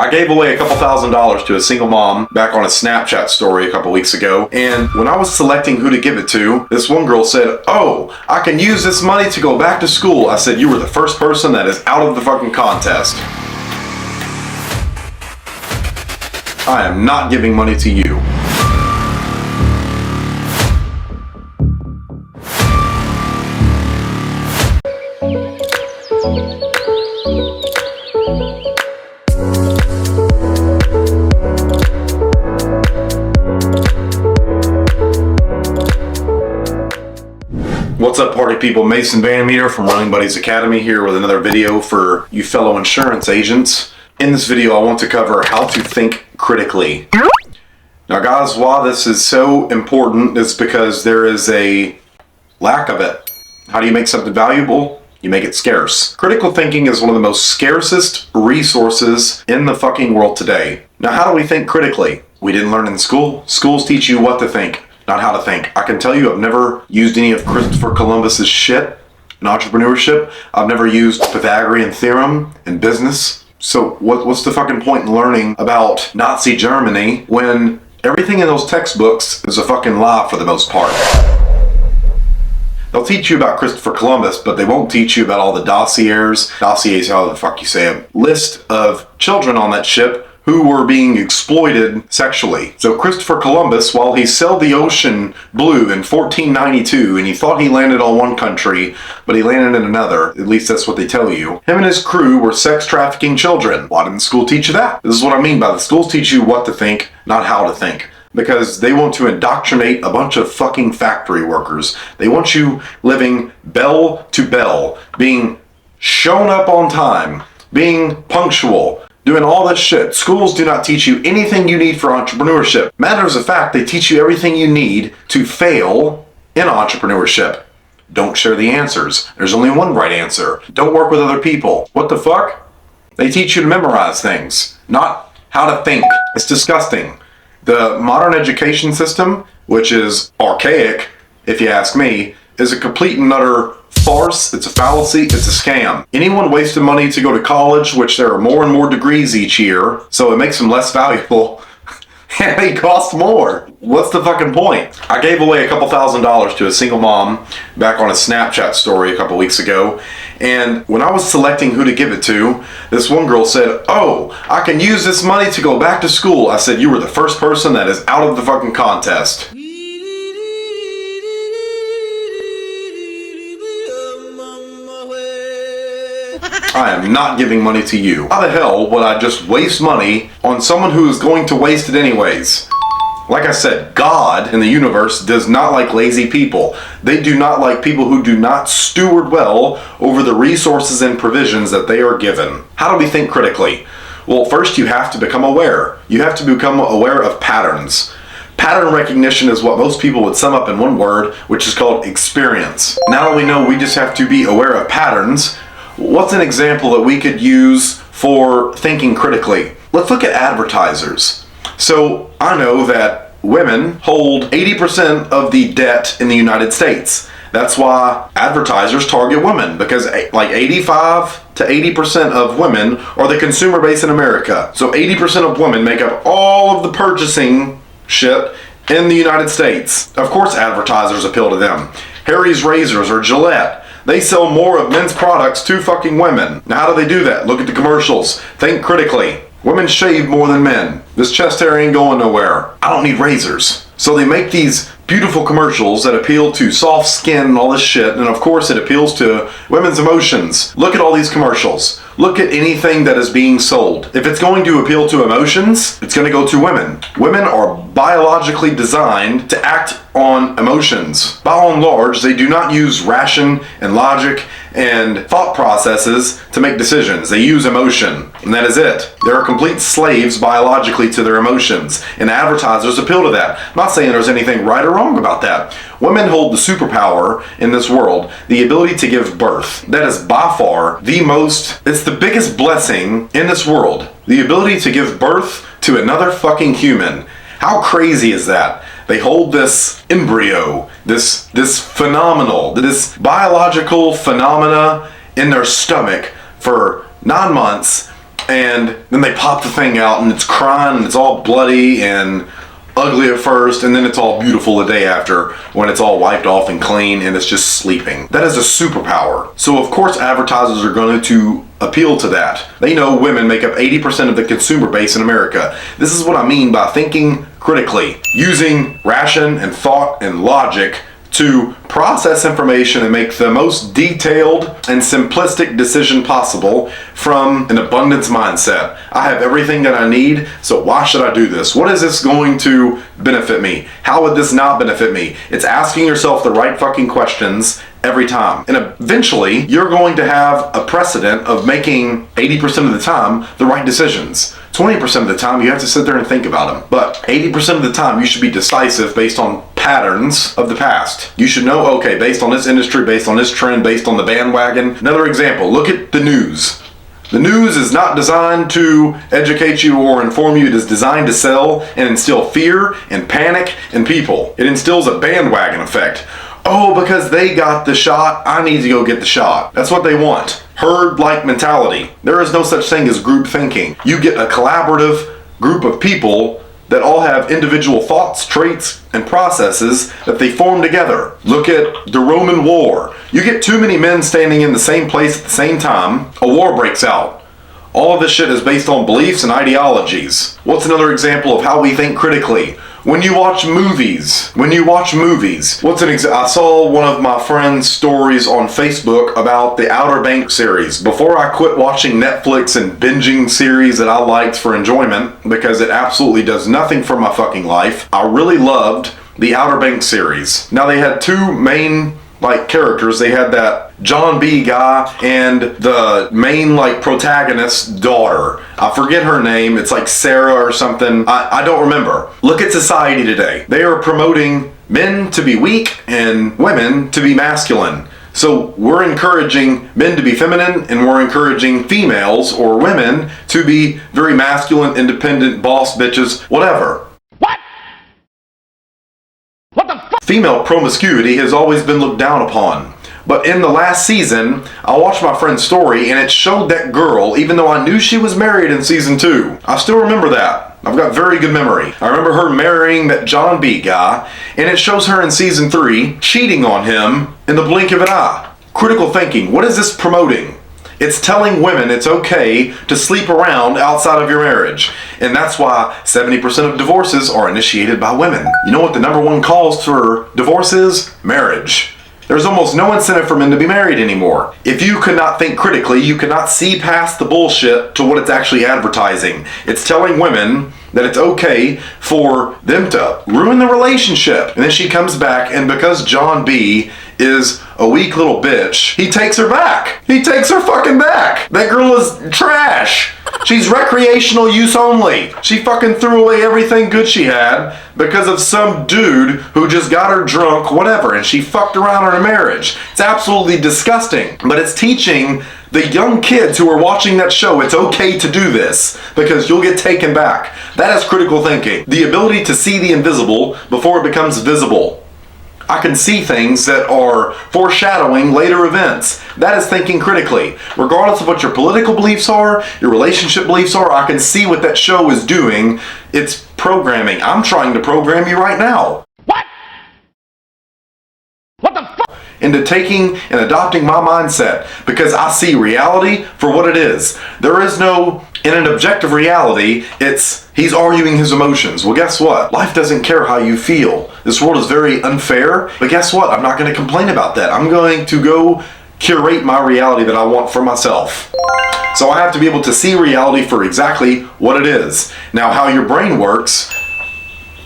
I gave away a couple $1,000s to a single mom back on a Snapchat story a couple weeks ago, and when I was selecting who to give it to, this one girl said, "Oh, I can use this money to go back to school." I said, "You were the first person that is out of the fucking contest. I am not giving money to you." What's up, party people? Mason VanMeter from Running Buddies Academy here with another video for you fellow insurance agents. In this video, I want to cover how to think critically. Now guys, why this is so important is because there is a lack of it. How do you make something valuable? You make it scarce. Critical thinking is one of the most scarcest resources in the fucking world today. Now, how do we think critically? We didn't learn in school. Schools teach you what to think, not how to think. I can tell you I've never used any of Christopher Columbus's shit in entrepreneurship. I've never used Pythagorean theorem in business. So what's the fucking point in learning about Nazi Germany when everything in those textbooks is a fucking lie for the most part? They'll teach you about Christopher Columbus, but they won't teach you about all the dossiers, how the fuck you say it, list of children on that ship who were being exploited sexually. So Christopher Columbus, while he sailed the ocean blue in 1492, and he thought he landed on one country, but he landed in another, at least that's what they tell you, him and his crew were sex trafficking children. Why didn't school teach you that? This is what I mean by the schools teach you what to think, not how to think. Because they want to indoctrinate a bunch of fucking factory workers. They want you living bell to bell, being shown up on time, being punctual, doing all this shit. Schools do not teach you anything you need for entrepreneurship. Matters of fact, they teach you everything you need to fail in entrepreneurship. Don't share the answers. There's only one right answer. Don't work with other people. What the fuck? They teach you to memorize things, not how to think. It's disgusting. The modern education system, which is archaic, if you ask me, is a complete and utter farce. It's a fallacy. It's a scam. Anyone wasting money to go to college, which there are more and more degrees each year, so it makes them less valuable, and they cost more. What's the fucking point? I gave away a couple $1,000s to a single mom back on a Snapchat story a couple weeks ago, and when I was selecting who to give it to, this one girl said, "Oh, I can use this money to go back to school." I said, "You were the first person that is out of the fucking contest." I am not giving money to you. How the hell would I just waste money on someone who is going to waste it anyways? Like I said, God in the universe does not like lazy people. They do not like people who do not steward well over the resources and provisions that they are given. How do we think critically? Well, first you have to become aware. You have to become aware of patterns. Pattern recognition is what most people would sum up in one word, which is called experience. Now that we know we just have to be aware of patterns, what's an example that we could use for thinking critically? Let's look at advertisers. So I know that women hold 80% of the debt in the United States. That's why advertisers target women, because like 85 to 80% of women are the consumer base in America. So 80% of women make up all of the purchasing shit in the United States. Of course advertisers appeal to them. Harry's Razors or Gillette, they sell more of men's products to fucking women. Now how do they do that? Look at the commercials. Think critically. Women shave more than men. This chest hair ain't going nowhere. I don't need razors. So they make these beautiful commercials that appeal to soft skin and all this shit, and of course it appeals to women's emotions. Look at all these commercials. Look at anything that is being sold. If it's going to appeal to emotions, it's going to go to women. Women are biologically designed to act on emotions. By and large, they do not use ration and logic and thought processes to make decisions. They use emotion, and that is it. They're complete slaves biologically to their emotions, and advertisers appeal to that. I'm not saying there's anything right or wrong about that. Women hold the superpower in this world, the ability to give birth. That is by far it's the biggest blessing in this world. The ability to give birth to another fucking human. How crazy is that? They hold this embryo, this biological phenomena in their stomach for 9 months, and then they pop the thing out and it's crying and it's all bloody and ugly at first, and then it's all beautiful the day after when it's all wiped off and clean and it's just sleeping. That is a superpower. So of course advertisers are going to appeal to that. They know women make up 80% of the consumer base in America. This is what I mean by thinking critically, using ration and thought and logic to process information and make the most detailed and simplistic decision possible from an abundance mindset. I have everything that I need, so why should I do this? What is this going to benefit me? How would this not benefit me? It's asking yourself the right fucking questions every time. And eventually, you're going to have a precedent of making 80% of the time the right decisions. 20% of the time, you have to sit there and think about them. But 80% of the time, you should be decisive based on patterns of the past. You should know, okay, based on this industry, based on this trend, based on the bandwagon. Another example, look at the news. The news is not designed to educate you or inform you. It is designed to sell and instill fear and panic in people. It instills a bandwagon effect. Oh, because they got the shot, I need to go get the shot. That's what they want. Herd-like mentality. There is no such thing as group thinking. You get a collaborative group of people that all have individual thoughts, traits, and processes that they form together. Look at the Roman war. You get too many men standing in the same place at the same time, a war breaks out. All of this shit is based on beliefs and ideologies. What's another example of how we think critically? When you watch movies, what's an example? I saw one of my friend's stories on Facebook about the Outer Banks series. Before I quit watching Netflix and binging series that I liked for enjoyment, because it absolutely does nothing for my fucking life, I really loved the Outer Banks series. Now they had two main characters. They had that John B guy and the main protagonist's daughter. I forget her name. It's like Sarah or something. I don't remember. Look at society today. They are promoting men to be weak and women to be masculine. So we're encouraging men to be feminine and we're encouraging females or women to be very masculine, independent, boss bitches, whatever. Female promiscuity has always been looked down upon. But in the last season, I watched my friend's story and it showed that girl, even though I knew she was married in season 2. I still remember that. I've got very good memory. I remember her marrying that John B guy, and it shows her in season 3 cheating on him in the blink of an eye. Critical thinking. What is this promoting? It's telling women it's okay to sleep around outside of your marriage. And that's why 70% of divorces are initiated by women. You know what the number one cause for divorce is? Marriage. There's almost no incentive for men to be married anymore. If you could not think critically, you could not see past the bullshit to what it's actually advertising. It's telling women that it's okay for them to ruin the relationship. And then she comes back, and because John B is a weak little bitch, he takes her back. He takes her fucking back. That girl is trash. She's recreational use only. She fucking threw away everything good she had because of some dude who just got her drunk, whatever, and she fucked around in her marriage. It's absolutely disgusting. But it's teaching the young kids who are watching that show it's okay to do this because you'll get taken back. That is critical thinking. The ability to see the invisible before it becomes visible. I can see things that are foreshadowing later events. That is thinking critically. Regardless of what your political beliefs are, your relationship beliefs are, I can see what that show is doing. It's programming. I'm trying to program you right now. What the fuck? Into taking and adopting my mindset because I see reality for what it is. There is no, in an objective reality, it's he's arguing his emotions. Well, guess what? Life doesn't care how you feel. This world is very unfair, but guess what? I'm not going to complain about that. I'm going to go curate my reality that I want for myself. So I have to be able to see reality for exactly what it is. Now, how your brain works,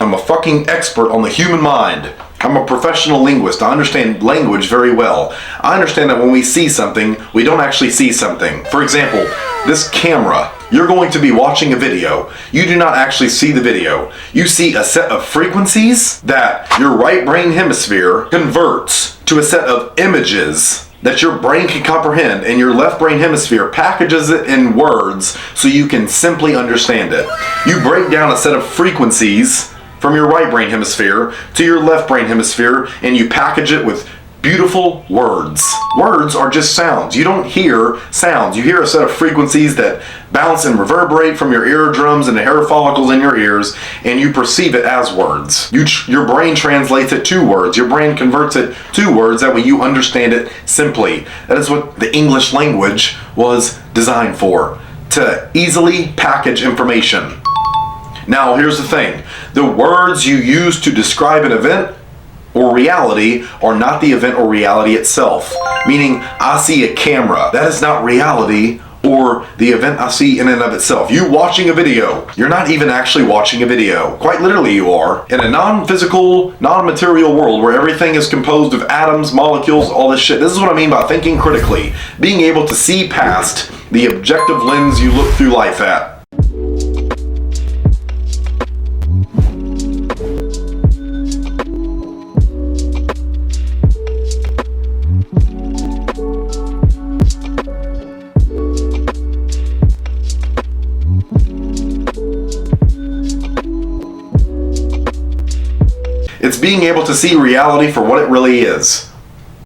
I'm a fucking expert on the human mind. I'm a professional linguist. I understand language very well. I understand that when we see something, we don't actually see something. For example, this camera. You're going to be watching a video. You do not actually see the video. You see a set of frequencies that your right brain hemisphere converts to a set of images that your brain can comprehend, and your left brain hemisphere packages it in words so you can simply understand it. You break down a set of frequencies from your right brain hemisphere to your left brain hemisphere, and you package it with beautiful words. Words are just sounds. You don't hear sounds. You hear a set of frequencies that bounce and reverberate from your eardrums and the hair follicles in your ears, and you perceive it as words. Your brain translates it to words. Your brain converts it to words. That way you understand it simply. That is what the English language was designed for, to easily package information. Now, here's the thing. The words you use to describe an event or reality are not the event or reality itself. Meaning, I see a camera. That is not reality or the event I see in and of itself. You watching a video, you're not even actually watching a video. Quite literally you are. In a non-physical, non-material world where everything is composed of atoms, molecules, all this shit. This is what I mean by thinking critically. Being able to see past the objective lens you look through life at. It's being able to see reality for what it really is.